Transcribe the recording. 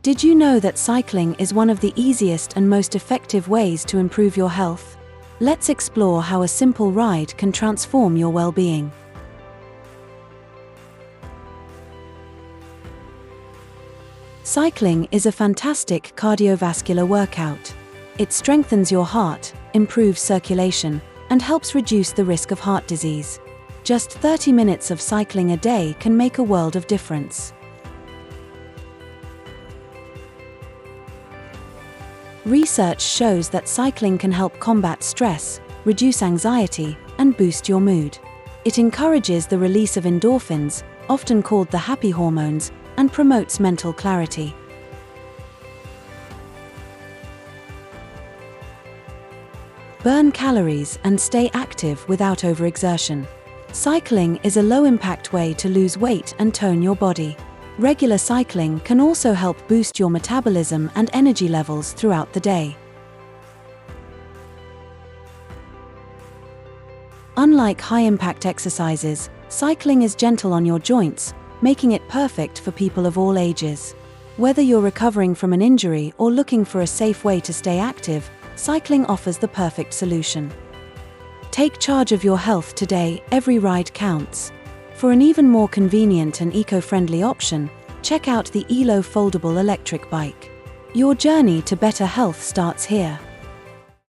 Did you know that cycling is one of the easiest and most effective ways to improve your health? Let's explore how a simple ride can transform your well-being. Cycling is a fantastic cardiovascular workout. It strengthens your heart, improves circulation, and helps reduce the risk of heart disease. Just 30 minutes of cycling a day can make a world of difference. Research shows that cycling can help combat stress, reduce anxiety, and boost your mood. It encourages the release of endorphins, often called the happy hormones, and promotes mental clarity. Burn calories and stay active without overexertion. Cycling is a low-impact way to lose weight and tone your body. Regular cycling can also help boost your metabolism and energy levels throughout the day. Unlike high-impact exercises, cycling is gentle on your joints, making it perfect for people of all ages. Whether you're recovering from an injury or looking for a safe way to stay active, cycling offers the perfect solution. Take charge of your health today, every ride counts. For an even more convenient and eco-friendly option, check out the EELO foldable electric bike. Your journey to better health starts here.